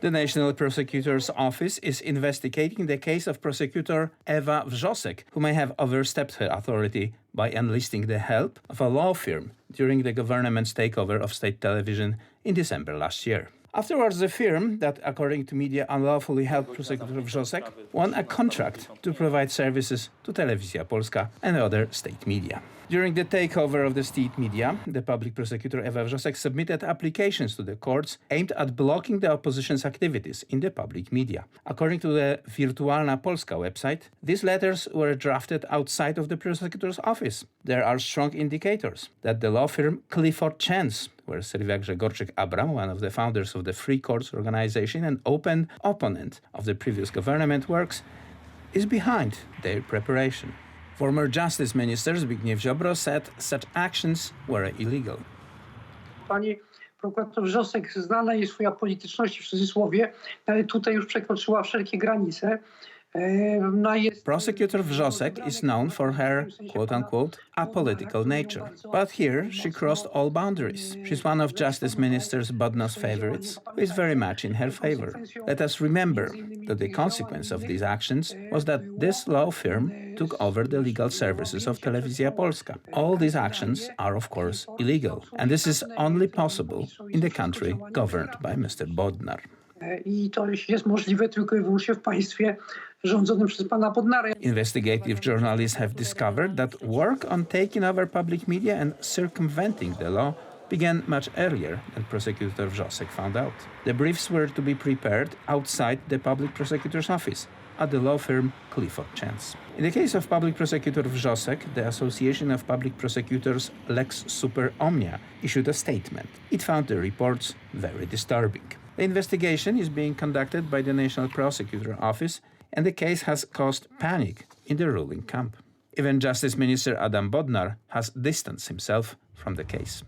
The National Prosecutor's Office is investigating the case of prosecutor Ewa Wrzosek, who may have overstepped her authority by enlisting the help of a law firm during the government's takeover of state television in December last year. Afterwards, the firm that, according to media, unlawfully helped prosecutor Wrzosek won a contract to provide services to Telewizja Polska and other state media. During the takeover of the state media, the public prosecutor Ewa Wrzosek submitted applications to the courts aimed at blocking the opposition's activities in the public media. According to the Wirtualna Polska website, these letters were drafted outside of the prosecutor's office. There are strong indicators that the law firm Clifford Chance, where Sylwia Grzegorczyk-Abram, one of the founders of the Free Courts organization and open opponent of the previous government, works, is behind their preparation. Former Justice Minister Zbigniew Ziobro said such actions were illegal. Pani prokurator Wrzosek znana jest swoja polityczność w cudzysłowie, ale tutaj już przekroczyła wszelkie granice. Prosecutor Wrzosek is known for her, quote-unquote, apolitical nature. But here she crossed all boundaries. She's one of Justice Minister Bodnar's favorites, who is very much in her favor. Let us remember that the consequence of these actions was that this law firm took over the legal services of Telewizja Polska. All these actions are, of course, illegal, and this is only possible in the country governed by Mr. Bodnar. I to jest możliwe tylko i wyłącznie w państwie rządzonym przez pana Bodnara. Investigative journalists have discovered that work on taking over public media and circumventing the law began much earlier than prosecutor Wrzosek found out. The briefs were to be prepared outside the public prosecutor's office at the law firm Clifford Chance. In the case of public prosecutor Wrzosek, the Association of Public Prosecutors Lex Super Omnia issued a statement. It found the reports very disturbing. The investigation is being conducted by the National Prosecutor Office, and the case has caused panic in the ruling camp. Even Justice Minister Adam Bodnar has distanced himself from the case.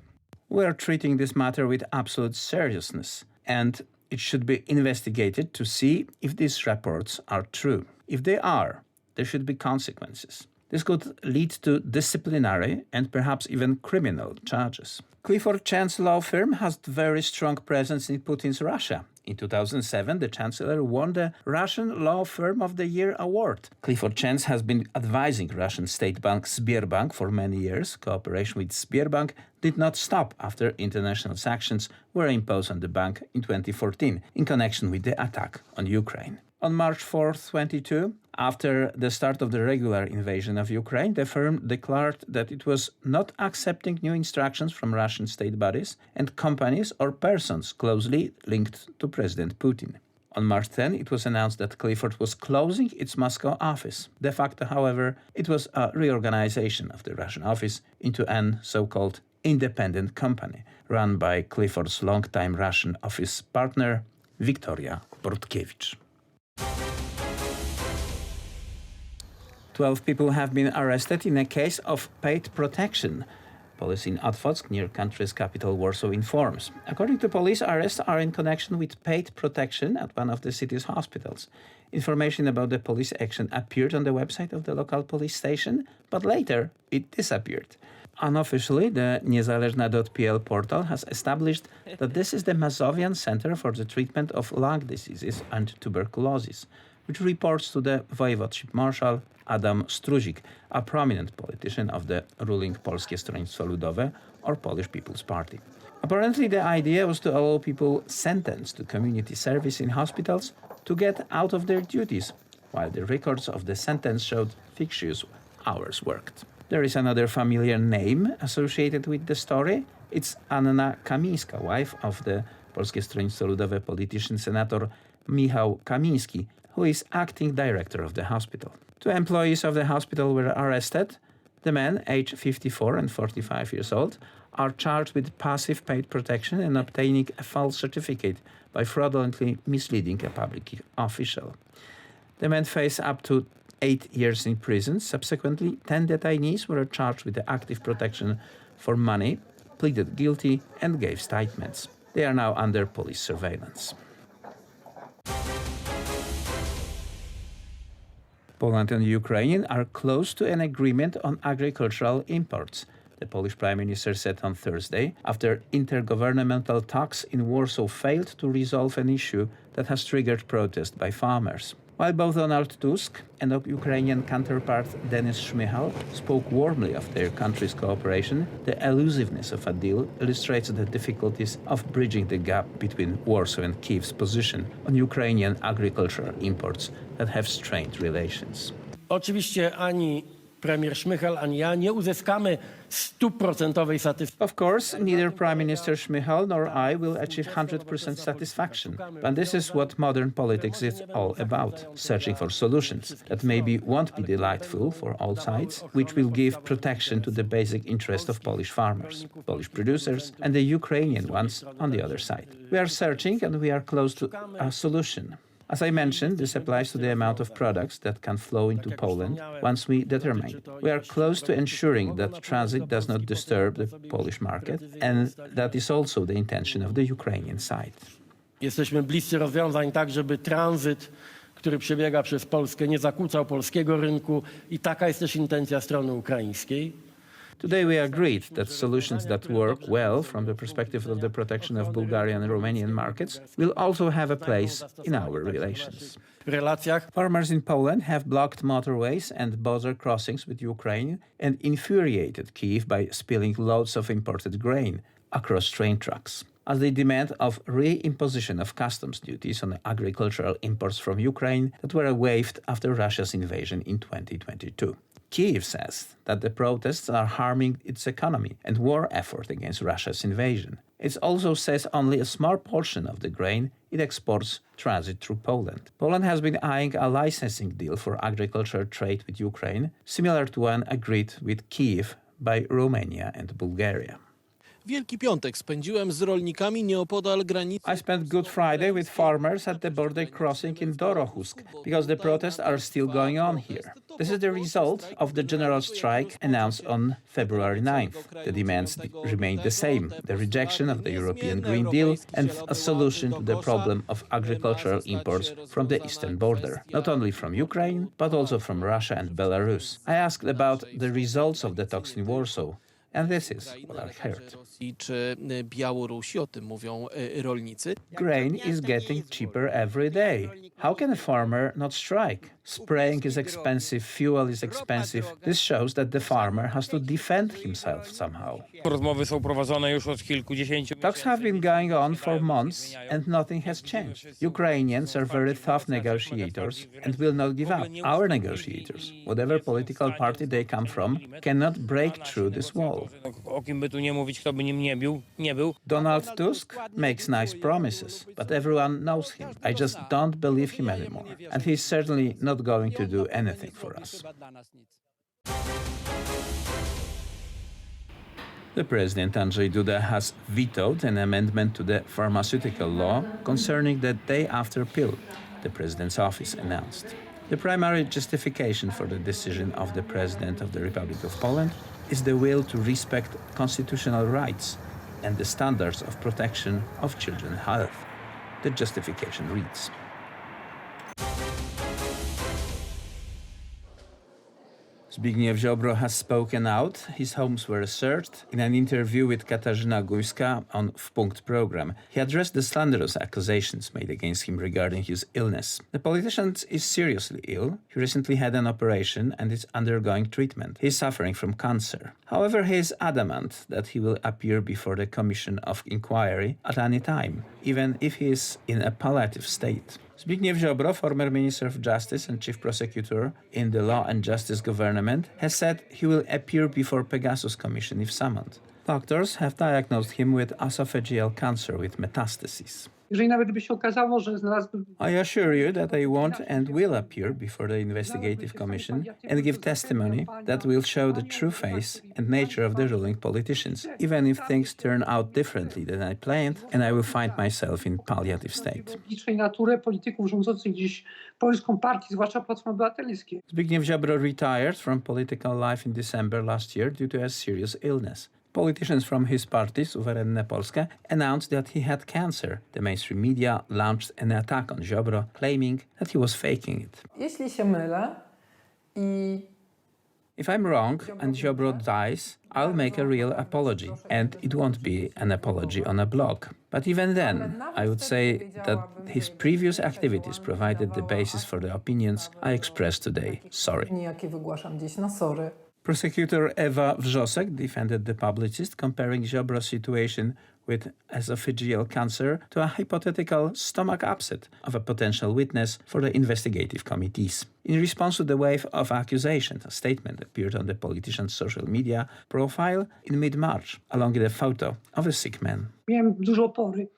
We are treating this matter with absolute seriousness, and it should be investigated to see if these reports are true. If they are, there should be consequences. This could lead to disciplinary and perhaps even criminal charges. Clifford Chance law firm has very strong presence in Putin's Russia. In 2007, the Chancellor won the Russian Law Firm of the Year award. Clifford Chance has been advising Russian state bank Sberbank for many years. Cooperation with Sberbank did not stop after international sanctions were imposed on the bank in 2014 in connection with the attack on Ukraine. On March 4, 2022, after the start of the regular invasion of Ukraine, the firm declared that it was not accepting new instructions from Russian state bodies and companies or persons closely linked to President Putin. On March 10, it was announced that Clifford was closing its Moscow office. De facto, however, it was a reorganization of the Russian office into an so-called independent company run by Clifford's longtime Russian office partner, Viktoria Bortkiewicz. 12 people have been arrested in a case of paid protection, police in Otwock, near country's capital Warsaw, informs. According to police, arrests are in connection with paid protection at one of the city's hospitals. Information about the police action appeared on the website of the local police station, but later it disappeared. Unofficially, the niezależna.pl portal has established that this is the Mazovian Center for the Treatment of Lung Diseases and Tuberculosis, which reports to the Voivodeship Marshal Adam Struzik, a prominent politician of the ruling Polskie Stronnictwo Ludowe, or Polish People's Party. Apparently, the idea was to allow people sentenced to community service in hospitals to get out of their duties, while the records of the sentence showed fictitious hours worked. There is another familiar name associated with the story. It's Anna Kamińska, wife of the Polskie Stronnictwo Ludowe politician Senator Michał Kamiński, who is acting director of the hospital. 2 employees of the hospital were arrested. The men, aged 54 and 45 years old, are charged with passive paid protection and obtaining a false certificate by fraudulently misleading a public official. The men face up to 8 years in prison. Subsequently, 10 detainees were charged with the active protection for money, pleaded guilty, and gave statements. They are now under police surveillance. Poland and Ukraine are close to an agreement on agricultural imports. the Polish Prime Minister said on Thursday, after intergovernmental talks in Warsaw failed to resolve an issue that has triggered protest by farmers. While both Donald Tusk and Ukrainian counterpart Denis Shmyhal spoke warmly of their country's cooperation, the elusiveness of a deal illustrates the difficulties of bridging the gap between Warsaw and Kyiv's position on Ukrainian agricultural imports that have strained relations. Oczywiście ani premier Szmychal, ani ja nie uzyskamy 100% satysfakcji. Of course, neither Prime Minister Shmyhal nor I will achieve 100% satisfaction. But this is what modern politics is all about, searching for solutions that maybe won't be delightful for all sides, which will give protection to the basic interest of Polish farmers, Polish producers, and the Ukrainian ones on the other side. We are searching and we are close to a solution. As I mentioned, this applies to the amount of products that can flow into Poland once we determine. We are close to ensuring that transit does not disturb the Polish market, and that is also the intention of the Ukrainian side. Jesteśmy bliscy rozwiązań tak, żeby tranzyt, który przebiega przez Polskę, nie zakłócał polskiego rynku i taka jest też intencja strony ukraińskiej. Today we agreed that solutions that work well from the perspective of the protection of Bulgarian and Romanian markets will also have a place in our relations. Farmers in Poland have blocked motorways and border crossings with Ukraine and infuriated Kyiv by spilling loads of imported grain across train tracks, as they demand of reimposition of customs duties on agricultural imports from Ukraine that were waived after Russia's invasion in 2022. Kyiv says that the protests are harming its economy and war effort against Russia's invasion. It also says only a small portion of the grain it exports transit through Poland. Poland has been eyeing a licensing deal for agricultural trade with Ukraine, similar to one agreed with Kyiv by Romania and Bulgaria. Wielki Piątek spędziłem z rolnikami nieopodal granicy. I spent Good Friday with farmers at the border crossing in Dorohusk because the protests are still going on here. This is the result of the general strike announced on February 9th. The demands remain the same: the rejection of the European Green Deal and a solution to the problem of agricultural imports from the eastern border, not only from Ukraine, but also from Russia and Belarus. I asked about the results of the talks in Warsaw. And this is what I heard. Czy Białorusi, o tym mówią rolnicy. Grain is getting cheaper every day. How can a farmer not strike? Spraying is expensive, fuel is expensive. This shows that the farmer has to defend himself somehow. Rozmowy są prowadzone już od kilkudziesięciu. Talks have been going on for months and nothing has changed. Ukrainians are very tough negotiators and will not give up. Our negotiators, whatever political party they come from, cannot break through this wall. O kim by tu nie mówić, kto by nim nie był. Donald Tusk makes nice promises, but everyone knows him. I just don't believe him anymore. And he's certainly not going to do anything for us. The President Andrzej Duda has vetoed an amendment to the pharmaceutical law concerning the day-after pill, the President's office announced. The primary justification for the decision of the President of the Republic of Poland is the will to respect constitutional rights and the standards of protection of children's health. The justification reads: Zbigniew Ziobro has spoken out. His homes were searched. In an interview with Katarzyna Gujska on W Punkt program, he addressed the slanderous accusations made against him regarding his illness. The politician is seriously ill. He recently had an operation and is undergoing treatment. He is suffering from cancer. However, he is adamant that he will appear before the Commission of Inquiry at any time, even if he is in a palliative state. Zbigniew Ziobro, former Minister of Justice and Chief Prosecutor in the Law and Justice government, has said he will appear before Pegasus Commission if summoned. Doctors have diagnosed him with esophageal cancer with metastases. Jeżeli nawet by się okazało, że znalazłby... I assure you that I won't and will appear before the investigative commission and give testimony that will show the true face and nature of the ruling politicians, even if things turn out differently than I planned and I will find myself in palliative state. ...naturę polityków rządzących dziś polską partię, zwłaszcza Platformy Obywatelskiej. Zbigniew Ziobro retired from political life in December last year due to a serious illness. Politicians from his party, Suwerenne Polska, announced that he had cancer. The mainstream media launched an attack on Ziobro, claiming that he was faking it. Jeśli się mylę i If I'm wrong and Ziobro dies, I'll make a real apology, and it won't be an apology on a blog. But even then, I would say that his previous activities provided the basis for the opinions I expressed today. Sorry. Nijakie wygłaszam dziś, no sorry. Prosecutor Ewa Wrzosek defended the publicist, comparing Ziobro's situation with esophageal cancer to a hypothetical stomach upset of a potential witness for the investigative committees. In response to the wave of accusations, a statement appeared on the politician's social media profile in mid-March, along with a photo of a sick man. Miałem dużo opory.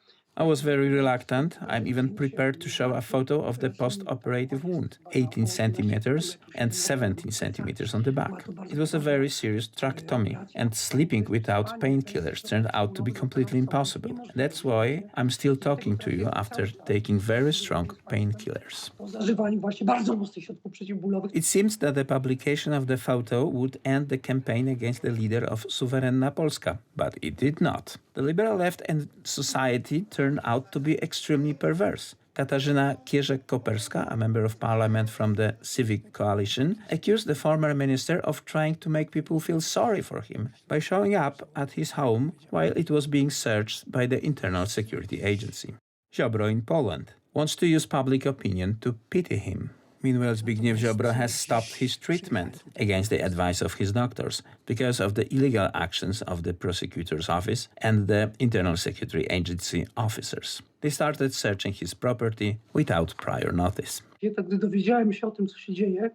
I was very reluctant. I'm even prepared to show a photo of the post-operative wound, 18 centimeters and 17 centimeters on the back. It was a very serious tracheotomy, and sleeping without painkillers turned out to be completely impossible. That's why I'm still talking to you after taking very strong painkillers. Po zażywaniu właśnie bardzo mocnych środków przeciwbólowych. It seems that the publication of the photo would end the campaign against the leader of Suwerenna Polska, but it did not. The liberal left and society turned out to be extremely perverse. Katarzyna Kierzek-Koperska, a member of parliament from the Civic Coalition, accused the former minister of trying to make people feel sorry for him by showing up at his home while it was being searched by the Internal Security Agency. Ziobro in Poland wants to use public opinion to pity him. Meanwhile, Zbigniew Ziobro has stopped his treatment against the advice of his doctors because of the illegal actions of the prosecutor's office and the Internal Security Agency officers. They started searching his property without prior notice. Gdy dowiedziałem się o tym, co się dzieje,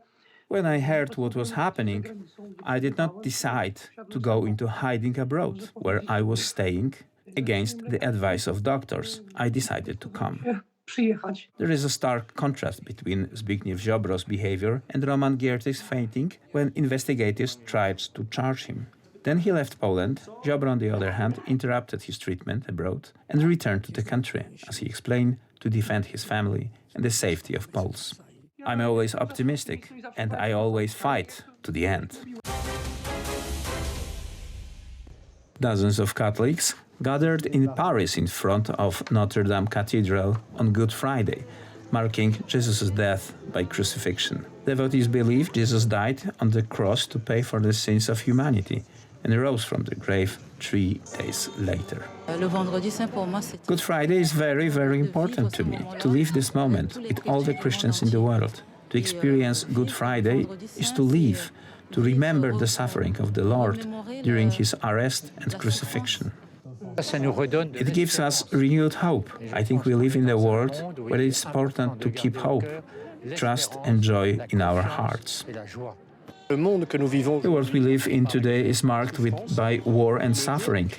When I heard what was happening, I did not decide to go into hiding abroad, where I was staying, against the advice of doctors. I decided to come. przyjechać. There is a stark contrast between Zbigniew Ziobro's behavior and Roman Giertych's fainting when investigators tried to charge him. Then he left Poland. Ziobro, on the other hand, interrupted his treatment abroad and returned to the country, as he explained, to defend his family and the safety of Poles. I'm always optimistic, and I always fight to the end. Dozens of Catholics gathered in Paris in front of Notre Dame Cathedral on Good Friday, marking Jesus' death by crucifixion. Devotees believe Jesus died on the cross to pay for the sins of humanity and rose from the grave 3 days later. Good Friday is very, very important to me, to live this moment with all the Christians in the world. To experience Good Friday is to live, to remember the suffering of the Lord during his arrest and crucifixion. It gives us renewed hope. I think we live in a world where it's important to keep hope, trust and joy in our hearts. The world we live in today is marked by war and suffering.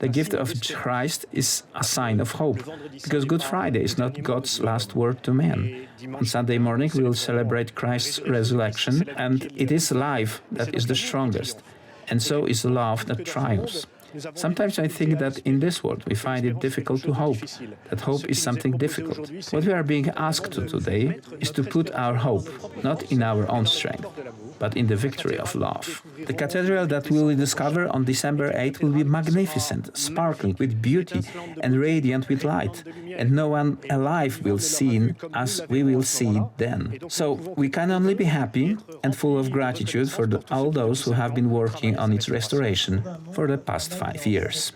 The gift of Christ is a sign of hope, because Good Friday is not God's last word to man. On Sunday morning we will celebrate Christ's resurrection, and it is life that is the strongest, and so is love that triumphs. Sometimes I think that in this world we find it difficult to hope, that hope is something difficult. What we are being asked to today is to put our hope not in our own strength, but in the victory of love. The cathedral that we will discover on December 8 will be magnificent, sparkling with beauty and radiant with light, and no one alive will see it as we will see it then. So we can only be happy and full of gratitude for all those who have been working on its restoration for the past 5 years.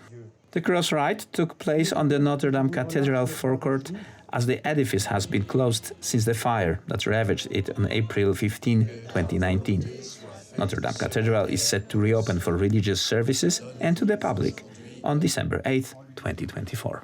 The cross rite took place on the Notre Dame Cathedral forecourt, as the edifice has been closed since the fire that ravaged it on April 15, 2019. Notre Dame Cathedral is set to reopen for religious services and to the public on December 8, 2024.